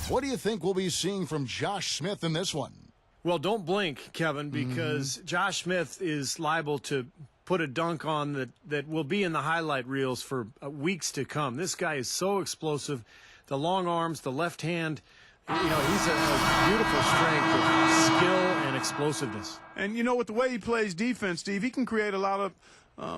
What do you think we'll be seeing from Josh Smith in this one? Well, don't blink, Kevin, because Josh Smith is liable to put a dunk on that will be in the highlight reels for weeks to come. This guy is so explosive. The long arms, the left hand, you know, he's a beautiful strength of skill and explosiveness. And, you know, with the way he plays defense, Steve, he can create a lot of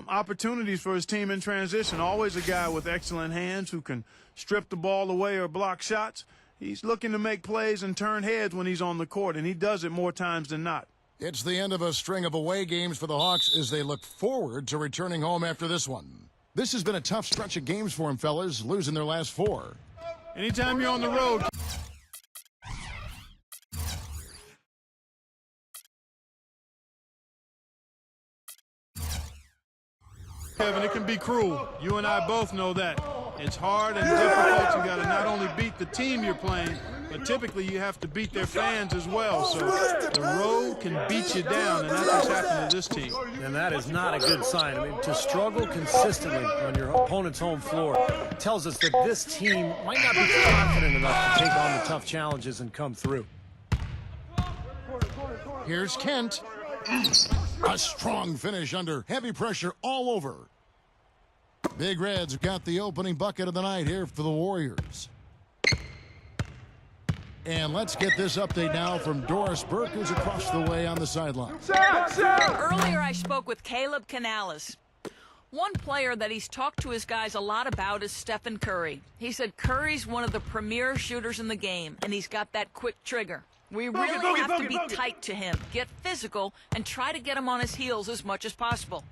opportunities for his team in transition. Always a guy with excellent hands who can strip the ball away or block shots. He's looking to make plays and turn heads when he's on the court, and he does it more times than not. It's the end of a string of away games for the Hawks as they look forward to returning home after this one. This has been a tough stretch of games for them, fellas, losing their last 4. Anytime you're on the road, Kevin, it can be cruel. You and I both know that. It's hard and difficult. You got to not only beat the team you're playing, but typically you have to beat their fans as well. So the road can beat you down, and that's what's happened to this team. And that is not a good sign. I mean, to struggle consistently on your opponent's home floor tells us that this team might not be confident enough to take on the tough challenges and come through. Here's Kent. A strong finish under heavy pressure all over. Big Reds got the opening bucket of the night here for the Warriors. And let's get this update now from Doris Burke, who's across the way on the sideline. Earlier I spoke with Caleb Canales. One player that he's talked to his guys a lot about is Stephen Curry. He said Curry's one of the premier shooters in the game, and he's got that quick trigger. We really have to be tight to him, get physical, and try to get him on his heels as much as possible.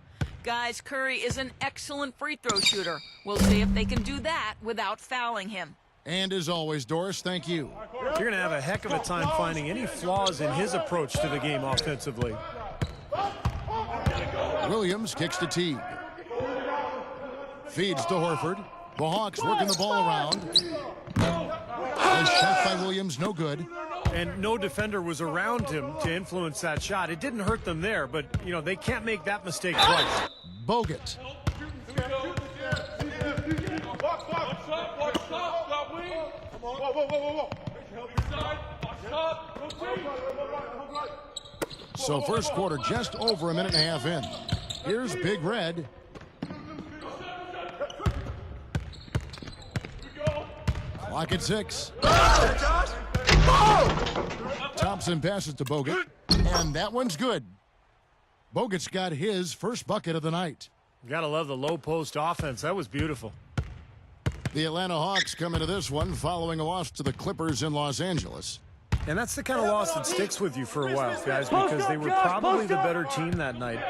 Guys, Curry is an excellent free throw shooter. We'll see if they can do that without fouling him. And as always, Doris, thank you. You're going to have a heck of a time finding any flaws in his approach to the game offensively. Williams kicks to Teague. Feeds to Horford. The Hawks working the ball around. A shot by Williams, no good. And no defender was around him to influence that shot. It didn't hurt them there, but, you know, they can't make that mistake twice. Bogut. So first quarter just over a minute and a half in. Here's Big Red. Clock at 6. Thompson passes to Bogut, and that one's good. Bogut's got his first bucket of the night. You gotta love the low post offense. That was beautiful. The Atlanta Hawks come into this one following a loss to the Clippers in Los Angeles. And that's the kind of loss that sticks with you for a while, guys, because they were probably the better team that night,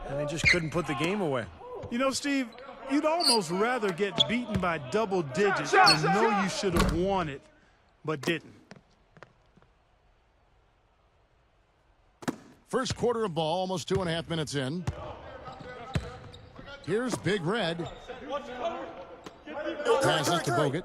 and they just couldn't put the game away. You know, Steve, you'd almost rather get beaten by double digits than know you should have won it, but didn't. First quarter of ball, almost 2.5 minutes in. Here's Big Red. Passes to Bogut.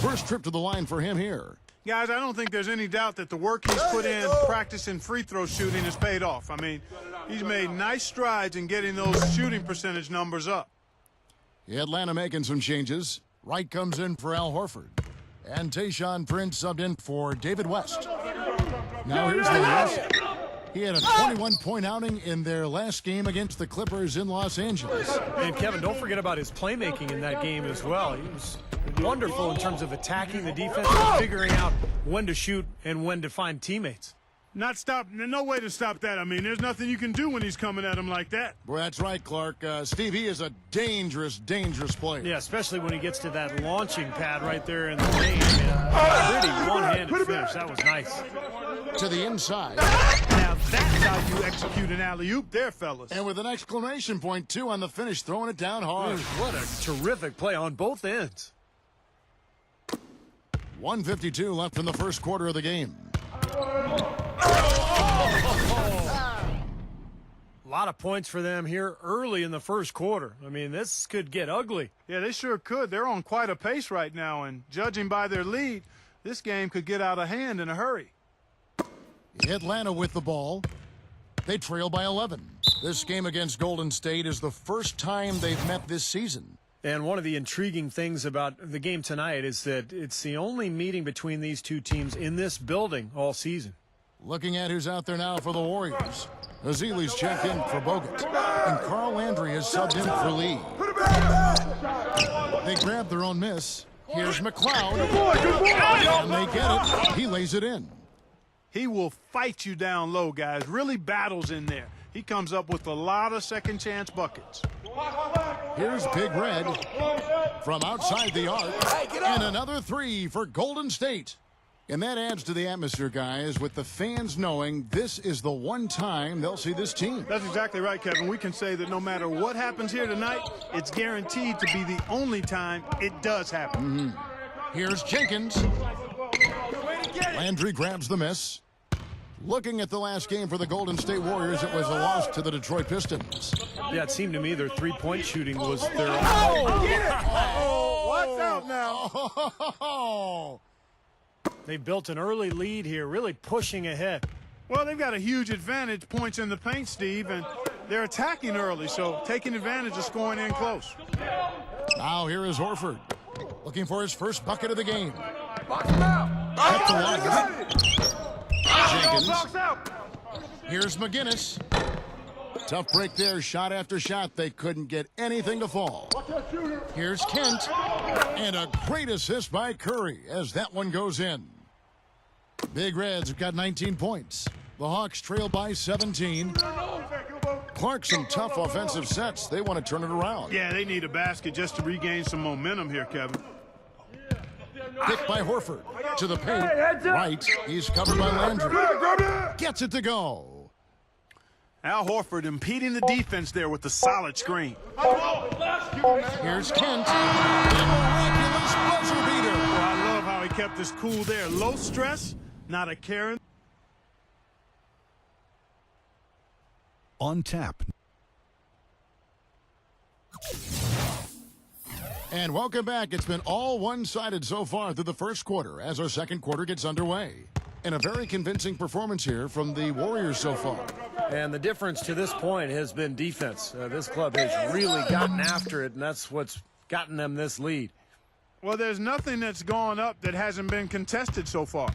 First trip to the line for him here. Guys, I don't think there's any doubt that the work he's put in practicing free throw shooting has paid off. I mean, he's made nice strides in getting those shooting percentage numbers up. Atlanta making some changes. Wright comes in for Al Horford. And Tayshaun Prince subbed in for David West. Now here's Williams. He had a 21-point outing in their last game against the Clippers in Los Angeles. And Kevin, don't forget about his playmaking in that game as well. He was wonderful in terms of attacking the defense and figuring out when to shoot and when to find teammates. No way to stop that. I mean, there's nothing you can do when he's coming at him like that. Well, that's right, Clark. Steve, he is a dangerous, dangerous player. Yeah, especially when he gets to that launching pad right there in the lane. Pretty one-handed finish. That was nice. To the inside. Now that's how you execute an alley-oop there, fellas. And with an exclamation point, too, on the finish, throwing it down hard. What a terrific play on both ends. 1:52 left in the first quarter of the game. A lot of points for them here early in the first quarter. I mean, this could get ugly. Yeah, they sure could. They're on quite a pace right now, and judging by their lead, this game could get out of hand in a hurry. Atlanta with the ball. They trail by 11. This game against Golden State is the first time they've met this season. And one of the intriguing things about the game tonight is that it's the only meeting between these two teams in this building all season. Looking at who's out there now for the Warriors. Azili's checked in for Bogut, and Carl Landry is subbed in for Lee. They grab their own miss. Here's McLeod, and they get it. He lays it in. He will fight you down low, guys. Really battles in there. He comes up with a lot of second chance buckets. Here's Big Red from outside the arc, and another three for Golden State. And that adds to the atmosphere, guys, with the fans knowing this is the one time they'll see this team. That's exactly right, Kevin. We can say that no matter what happens here tonight, it's guaranteed to be the only time it does happen. Here's Jenkins. Landry grabs the miss. Looking at the last game for the Golden State Warriors, it was a loss to the Detroit Pistons. Yeah, it seemed to me their three-point shooting was their... What's out now? Oh! They built an early lead here, really pushing ahead. Well, they've got a huge advantage, points in the paint, Steve, and they're attacking early, so taking advantage of scoring in close. Now here is Horford, looking for his first bucket of the game. Up the line. Jenkins. Here's McGinnis. Tough break there, shot after shot. They couldn't get anything to fall. Here's Kent, and a great assist by Curry as that one goes in. Big Reds have got 19 points. The Hawks trail by 17. Clark, some tough offensive sets. They want to turn it around. Yeah, they need a basket just to regain some momentum here, Kevin. Picked by Horford. To the paint. Right. He's covered by Landry. Gets it to go. Al Horford impeding the defense there with the solid screen. Here's Kent. Miraculous buzzer beater. Well, I love how he kept his cool there. Low stress, not a care. On tap. And welcome back. It's been all one-sided so far through the first quarter as our second quarter gets underway. And a very convincing performance here from the Warriors so far. And the difference to this point has been defense. This club has really gotten after it, and that's what's gotten them this lead. Well, there's nothing that's gone up that hasn't been contested so far.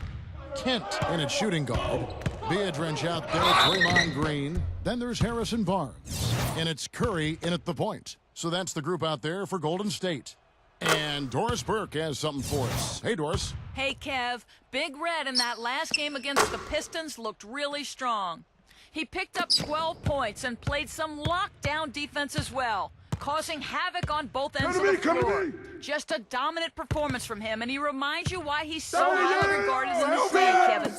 Kent in at shooting guard. Beadrench out there, Draymond Green. Then there's Harrison Barnes. And it's Curry in at the point. So that's the group out there for Golden State. And Doris Burke has something for us. Hey, Doris. Hey, Kev. Big Red in that last game against the Pistons looked really strong. He picked up 12 points and played some lockdown defense as well, causing havoc on both ends of the floor. Just a dominant performance from him, and he reminds you why he's so highly regarded in the state, Kevin.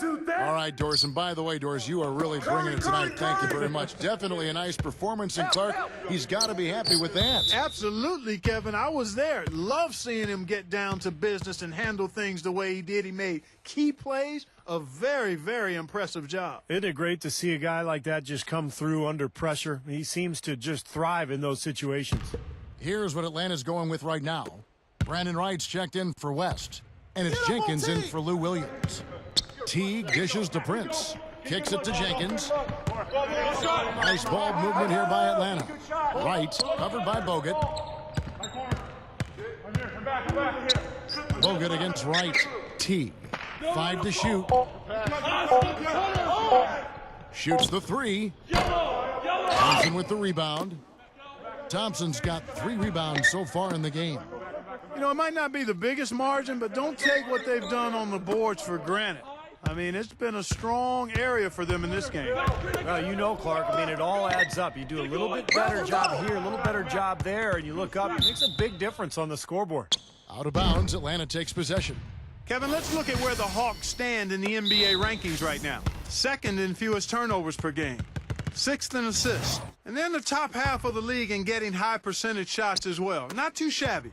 All right, Doris. And by the way, Doris, you are really bringing it tonight. Thank you very much. Definitely a nice performance. And Clark, he's got to be happy with that. Absolutely, Kevin. I was there. Love seeing him get down to business and handle things the way he did. He made key plays. A very, very impressive job. Isn't it great to see a guy like that just come through under pressure? He seems to just thrive in those situations. Here's what Atlanta's going with right now. Brandon Wright's checked in for West. And it's Jenkins in for Lou Williams. Teague dishes to Prince. Kicks it to Jenkins. Nice ball movement here by Atlanta. Wright covered by Bogut. Bogut against Wright. Teague. 5 to shoot. Shoots the 3. Thompson with the rebound. Thompson's got 3 rebounds so far in the game. You know, it might not be the biggest margin, but don't take what they've done on the boards for granted. I mean, it's been a strong area for them in this game. Well, you know, Clark, I mean, it all adds up. You do a little bit better job here, a little better job there, and you look up, it makes a big difference on the scoreboard. Out of bounds, Atlanta takes possession. Kevin, let's look at where the Hawks stand in the NBA rankings right now. Second in fewest turnovers per game. 6th in assists. And then the top half of the league in getting high percentage shots as well. Not too shabby.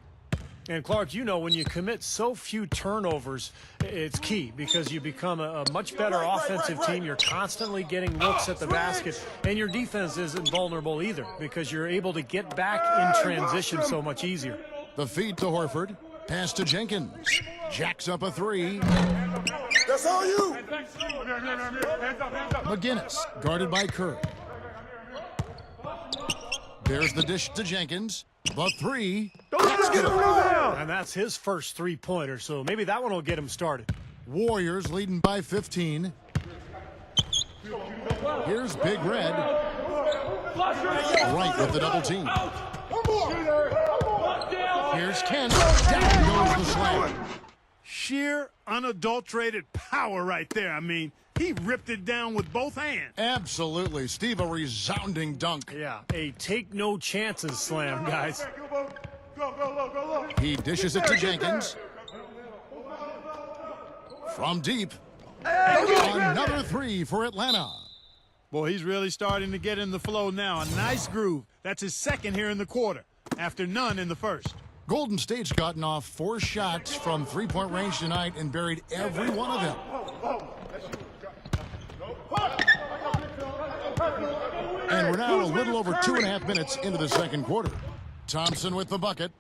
And, Clark, you know, when you commit so few turnovers, it's key because you become a much better offensive team. You're constantly getting looks at the basket, and your defense isn't vulnerable either because you're able to get back in transition so much easier. The feed to Horford. Pass to Jenkins. Jacks up a 3. That's all you. McGinnis, guarded by Curry. There's the dish to Jenkins. The three. Let's get him down. And that's his first three-pointer, so maybe that one will get him started. Warriors leading by 15. Here's Big Red. Right with the double team. Here's Kent. Down goes the slam. Sheer, unadulterated power right there. I mean, he ripped it down with both hands. Absolutely. Steve, a resounding dunk. Yeah, a take-no-chances slam, guys. He dishes it to Jenkins. From deep. Another three for Atlanta. Boy, he's really starting to get in the flow now. A nice groove. That's his second here in the quarter, after none in the first. Golden State's gotten off 4 shots from three-point range tonight and buried every one of them. And we're now a little over 2.5 minutes into the second quarter. Thompson with the bucket.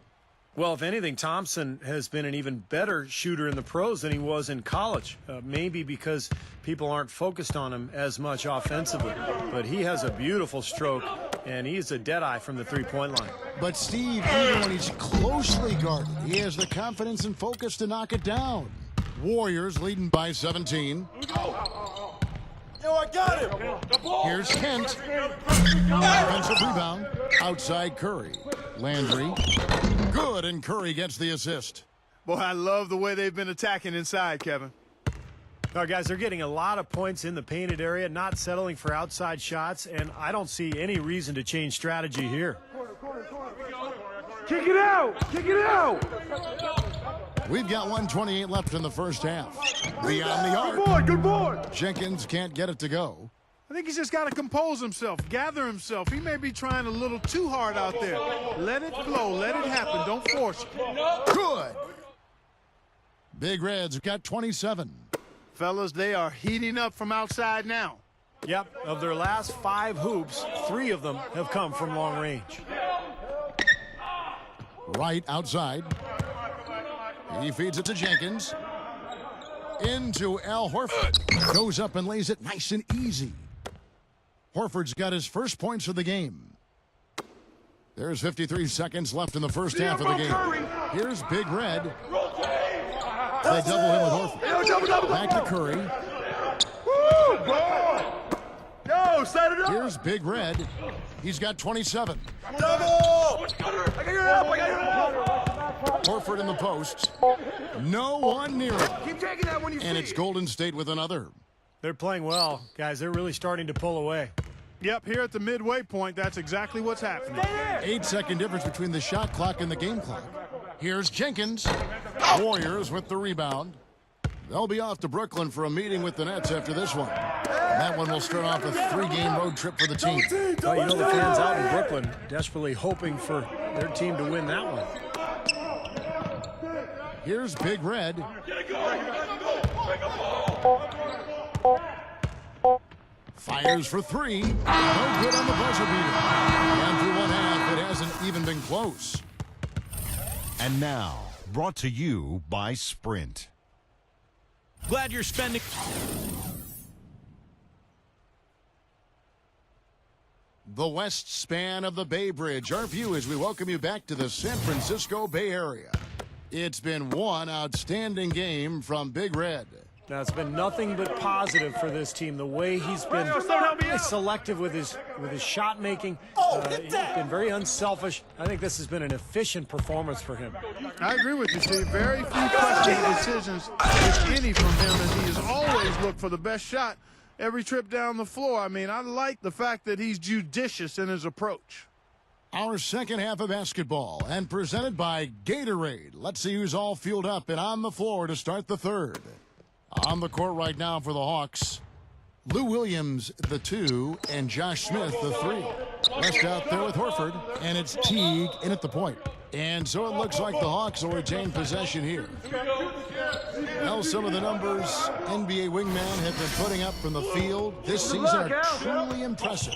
Well, if anything, Thompson has been an even better shooter in the pros than he was in college. Maybe because people aren't focused on him as much offensively. But he has a beautiful stroke, and he's a deadeye from the three-point line. But Steve, even when he's closely guarded, he has the confidence and focus to knock it down. Warriors leading by 17. Yo, I got him. Here's Kent. Offensive rebound. Outside Curry. Landry. Good, and Curry gets the assist. Boy, I love the way they've been attacking inside, Kevin. Now, guys, they're getting a lot of points in the painted area, not settling for outside shots, and I don't see any reason to change strategy here. Kick it out! Kick it out! We've got 1:28 left in the first half. Beyond the arc. Good boy, good boy! Jenkins can't get it to go. I think he's just got to compose himself, gather himself. He may be trying a little too hard out there. Let it flow, let it happen. Don't force it. Good. Big Red's got 27. Fellas, they are heating up from outside now. Yep, of their last 5 hoops, 3 of them have come from long range. Right outside. He feeds it to Jenkins. Into Al Horford. Goes up and lays it nice and easy. Horford's got his first points of the game. There's 53 seconds left in the first half of the game. Here's Big Red. They double him with Horford. Back to Curry. Yo, set it up! Here's Big Red. He's got 27. Double! Horford in the post. No one near him. Keep taking that when you And it's Golden State with another. They're playing well, guys. They're really starting to pull away. Yep, here at the midway point, that's exactly what's happening. 8-second difference between the shot clock and the game clock. Here's Jenkins. Warriors with the rebound. They'll be off to Brooklyn for a meeting with the Nets after this one. And that one will start off a 3-game road trip for the team. Well, you know the fans out in Brooklyn desperately hoping for their team to win that one. Here's Big Red. Fires for 3. No good on the buzzer beater. And through one half, it hasn't even been close. And now, brought to you by Sprint. Glad you're spending. The west span of the Bay Bridge. Our view as we welcome you back to the San Francisco Bay Area. It's been one outstanding game from Big Red. Now, it's been nothing but positive for this team. The way he's been really selective with his shot making. He's been very unselfish. I think this has been an efficient performance for him. I agree with you, Steve. Very few questionable decisions, if any, from him, and he has always looked for the best shot every trip down the floor. I mean, I like the fact that he's judicious in his approach. Our second half of basketball, and presented by Gatorade. Let's see who's all fueled up and on the floor to start the third. On the court right now for the Hawks, Lou Williams, the 2, and Josh Smith, the 3. West out there with Horford, and it's Teague in at the point. And so it looks like the Hawks will retain possession here. Well, some of the numbers NBA wingmen have been putting up from the field this season are truly impressive.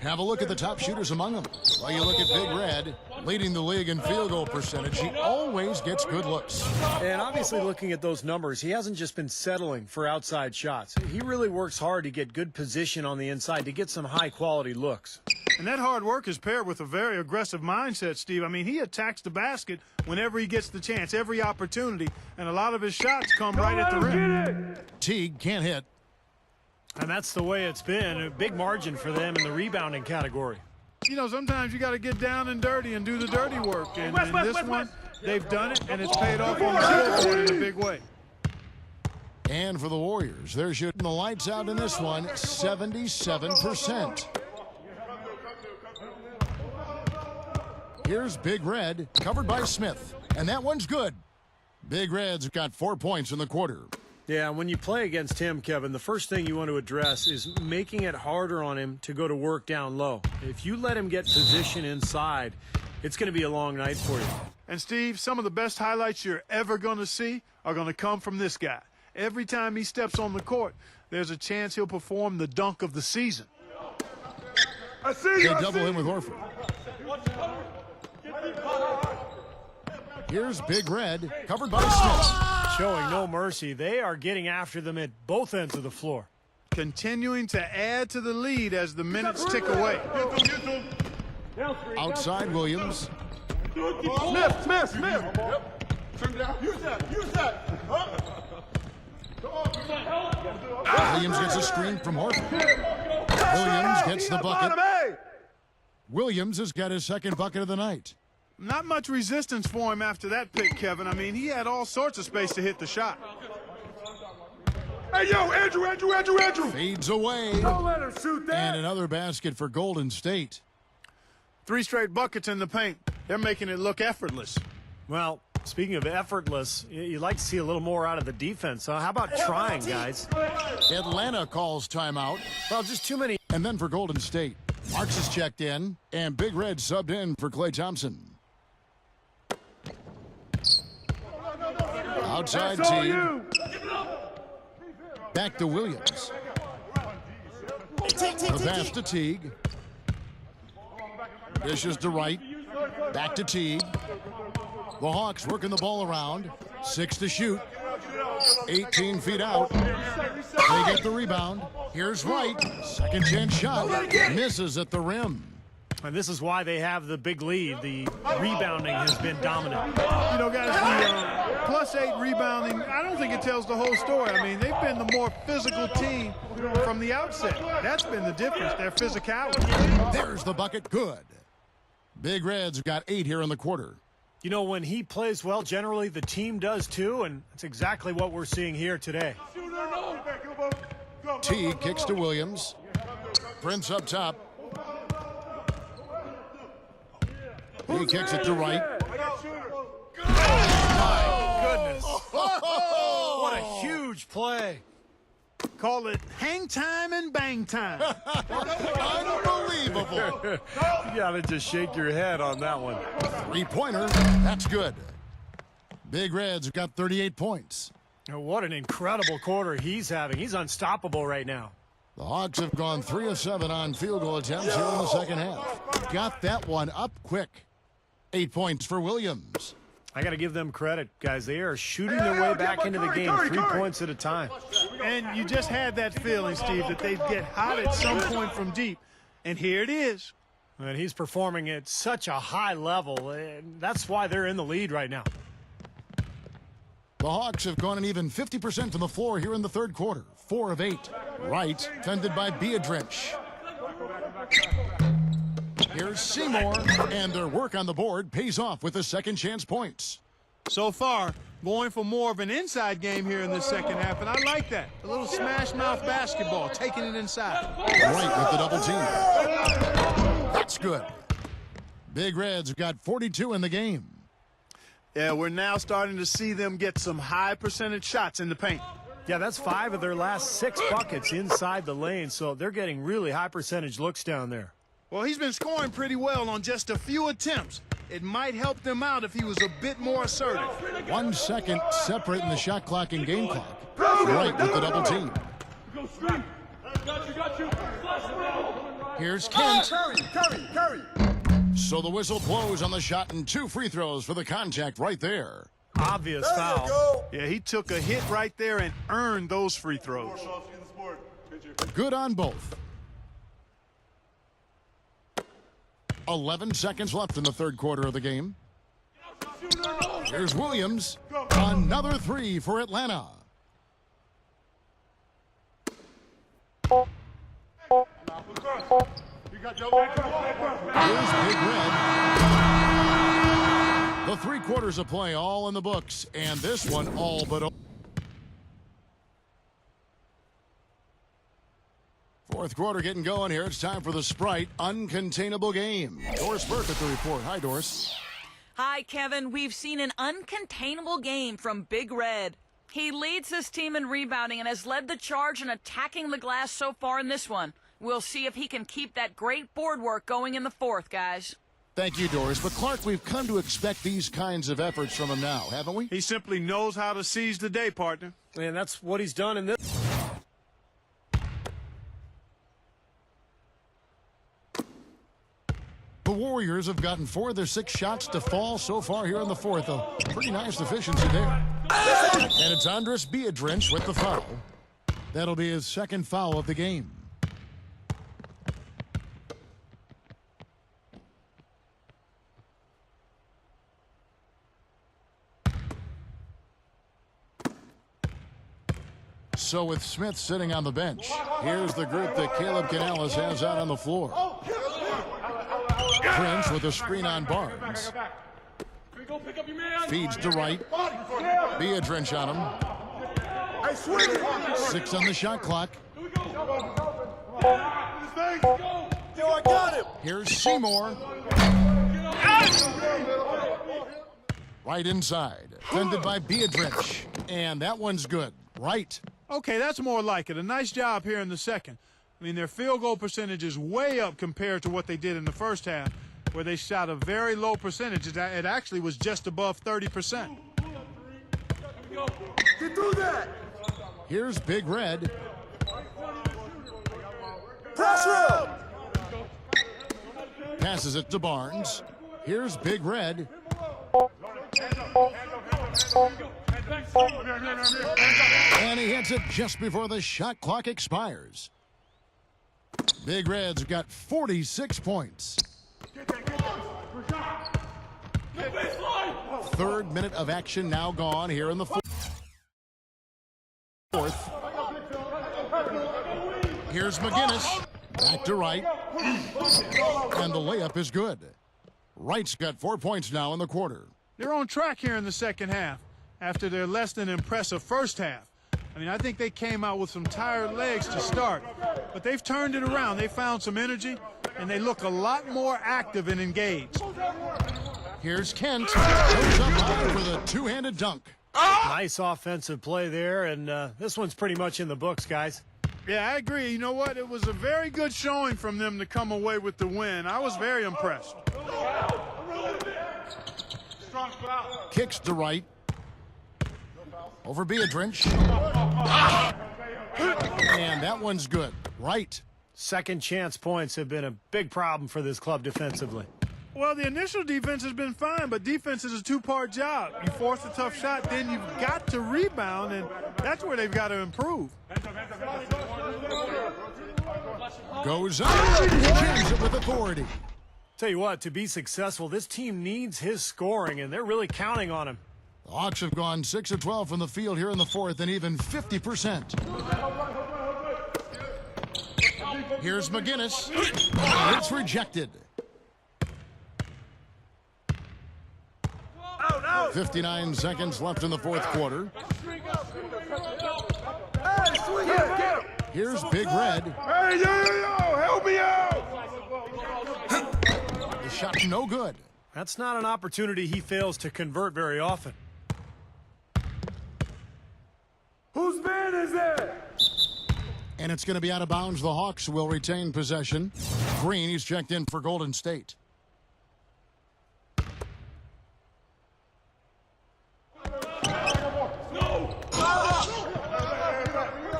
Have a look at the top shooters among them. While you look at Big Red, leading the league in field goal percentage, he always gets good looks. And obviously looking at those numbers, he hasn't just been settling for outside shots. He really works hard to get good position on the inside, to get some high-quality looks. And that hard work is paired with a very aggressive mindset, Steve. I mean, he attacks the basket whenever he gets the chance, every opportunity, and a lot of his shots come right at the rim. Teague can't hit. And that's the way it's been. A big margin for them in the rebounding category. You know, sometimes you got to get down and dirty and do the dirty work. And in this one, they've done it, and it's paid off on the scoreboard in a big way. And for the Warriors, they're shooting the lights out in this one, 77%. Here's Big Red, covered by Smith, and that one's good. Big Red's got 4 points in the quarter. Yeah, when you play against him, Kevin, the first thing you want to address is making it harder on him to go to work down low. If you let him get position inside, it's going to be a long night for you. And, Steve, some of the best highlights you're ever going to see are going to come from this guy. Every time he steps on the court, there's a chance he'll perform the dunk of the season. They double him with Horford. Here's Big Red, covered by Smith. Showing no mercy. They are getting after them at both ends of the floor. Continuing to add to the lead as the minutes tick away. Outside Williams. Smith. Use that. Williams gets a screen from Horford. Williams gets the bucket. Williams has got his second bucket of the night. Not much resistance for him after that pick, Kevin. I mean, he had all sorts of space to hit the shot. Hey, yo, Andrew. Fades away. Don't let him shoot that. And another basket for Golden State. 3 straight buckets in the paint. They're making it look effortless. Well, speaking of effortless, you'd like to see a little more out of the defense. How about trying, guys? Atlanta calls timeout. Well, just too many. And then for Golden State, Marks is checked in, and Big Red subbed in for Klay Thompson. Outside Teague. Back to Williams. The pass to Teague. Dishes to Wright. Back to Teague. The Hawks working the ball around. 6 to shoot. 18 feet out. They get the rebound. Here's Wright. Second chance shot. Misses at the rim. And this is why they have the big lead. The rebounding has been dominant. You know, guys, the +8 rebounding, I don't think it tells the whole story. I mean, they've been the more physical team from the outset. That's been the difference, their physicality. There's the bucket. Good. Big Red's got 8 here in the quarter. You know, when he plays well, generally the team does too, and that's exactly what we're seeing here today. Teague kicks to Williams. Prince up top. He kicks it to Wright. My goodness. What a huge play. Call it hang time and bang time. Unbelievable. You gotta just shake your head on that one. 3-pointer. That's good. Big Red's got 38 points. What an incredible quarter he's having. He's unstoppable right now. The Hawks have gone 3 of 7 on field goal attempts here in the second half. Got that one up quick. 8 points for Williams. I got to give them credit, guys. They are shooting their way back into the game 3 points at a time. And you just had that feeling, Steve, that they'd get hot at some point from deep. And here it is. And he's performing at such a high level, and that's why they're in the lead right now. The Hawks have gone an even 50% from the floor here in the third quarter. 4 of 8. Wright, fended by Biedrins. Here's Seymour, and their work on the board pays off with the second chance points. So far, going for more of an inside game here in the second half, and I like that. A little smash-mouth basketball, taking it inside. Wright with the double team. That's good. Big Red's got 42 in the game. Yeah, we're now starting to see them get some high percentage shots in the paint. Yeah, that's 5 of their last 6 buckets inside the lane, so they're getting really high percentage looks down there. Well, he's been scoring pretty well on just a few attempts. It might help them out if he was a bit more assertive. 1 second separating the shot clock and game clock. Wright with the double team. Here's Kent. Curry. So the whistle blows on the shot and 2 free throws for the contact right there. Obvious There foul. you go. Yeah, he took a hit right there and earned those free throws. Good on both. 11 seconds left in the third quarter of the game. Here's Williams. Another three for Atlanta. Here's Big Red. The 3 quarters of play all in the books, and this one all but over. Fourth quarter getting going here. It's time for the Sprite Uncontainable Game. Doris Burke at the report. Hi, Doris. Hi, Kevin. We've seen an uncontainable game from Big Red. He leads his team in rebounding and has led the charge in attacking the glass so far in this one. We'll see if he can keep that great board work going in the fourth, guys. Thank you, Doris. But, Clark, we've come to expect these kinds of efforts from him now, haven't we? He simply knows how to seize the day, partner. And that's what he's done in this. The Warriors have gotten 4 of their 6 shots to fall so far here in the fourth. A pretty nice efficiency there. And it's Andres Biedrins with the foul. That'll be his second foul of the game. So with Smith sitting on the bench, here's the group that Caleb Canales has out on the floor. Prince with a screen on Barnes. Feeds to right. Biedrins on him. 6 on the shot clock. Here's Seymour. Right inside. Defended by Biedrins. And that one's good. Right. Okay, that's more like it. A nice job here in the second. I mean, their field goal percentage is way up compared to what they did in the first half, where they shot a very low percentage. It actually was just above 30%. Get through that. Here's Big Red. Pressure. Passes it to Barnes. Here's Big Red. And he hits it just before the shot clock expires. Big Red's got 46 points. Third minute of action now gone here in the fourth. Here's McGinnis. Back to Wright. And the layup is good. Wright's got 4 points now in the quarter. They're on track here in the second half after their less than impressive first half. I mean, I think they came out with some tired legs to start, but they've turned it around. They found some energy, and they look a lot more active and engaged. Here's Kent. Goes up high for the two-handed dunk. Nice offensive play there, and this one's pretty much in the books, guys. Yeah, I agree. You know what? It was a very good showing from them to come away with the win. I was very impressed. Kicks to right. Over Biedrins. And that one's good. Right. Second chance points have been a big problem for this club defensively. Well, the initial defense has been fine, but defense is a two-part job. You force a tough shot, then you've got to rebound, and that's where they've got to improve. Goes up. Jams it with authority. Tell you what, to be successful, this team needs his scoring, and they're really counting on him. The Hawks have gone 6 of 12 from the field here in the fourth, and even 50%. Here's McGinnis. It's rejected. 59 seconds left in the fourth quarter. Here's Big Red. Hey, yo, help me out. The shot no good. That's not an opportunity he fails to convert very often. Whose man is that? And it's going to be out of bounds. The Hawks will retain possession. Green, he's checked in for Golden State.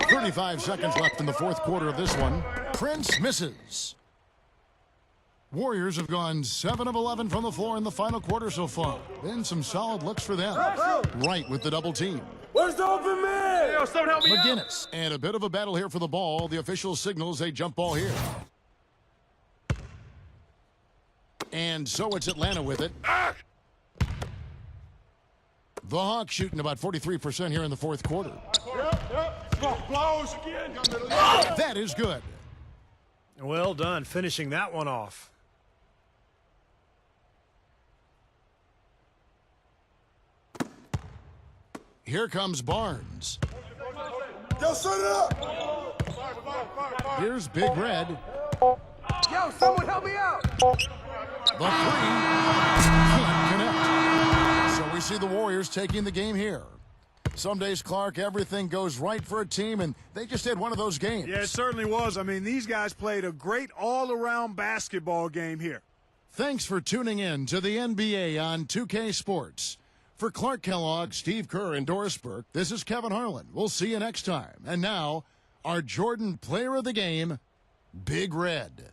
35 seconds left in the fourth quarter of this one. Prince misses. Warriors have gone 7 of 11 from the floor in the final quarter so far. Been some solid looks for them. Right with the double team. Where's the open man? Yo, someone help me McGinnis. And a bit of a battle here for the ball. The official signals a jump ball here. And so it's Atlanta with it. The Hawks shooting about 43% here in the fourth quarter. Close again. That is good. Well done, finishing that one off. Here comes Barnes. Yo, set it up. Here's Big Red. Yo, someone help me out. The three can't connect. So we see the Warriors taking the game here. Some days, Clark, everything goes right for a team, and they just had one of those games. Yeah, it certainly was. I mean, these guys played a great all-around basketball game here. Thanks for tuning in to the NBA on 2K Sports. For Clark Kellogg, Steve Kerr, and Doris Burke, this is Kevin Harlan. We'll see you next time. And now, our Jordan Player of the Game, Big Red.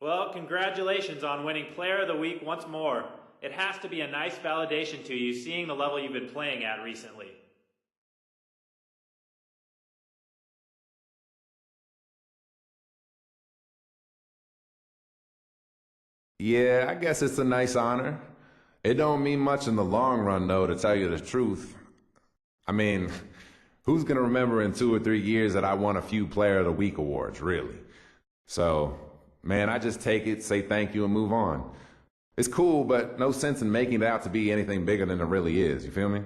Well, congratulations on winning Player of the Week once more. It has to be a nice validation to you seeing the level you've been playing at recently. Yeah, I guess it's a nice honor. It don't mean much in the long run, though, to tell you the truth. I mean, who's going to remember in 2 or 3 years that I won a few Player of the Week awards, really? So, man, I just take it, say thank you, and move on. It's cool, but no sense in making it out to be anything bigger than it really is, you feel me?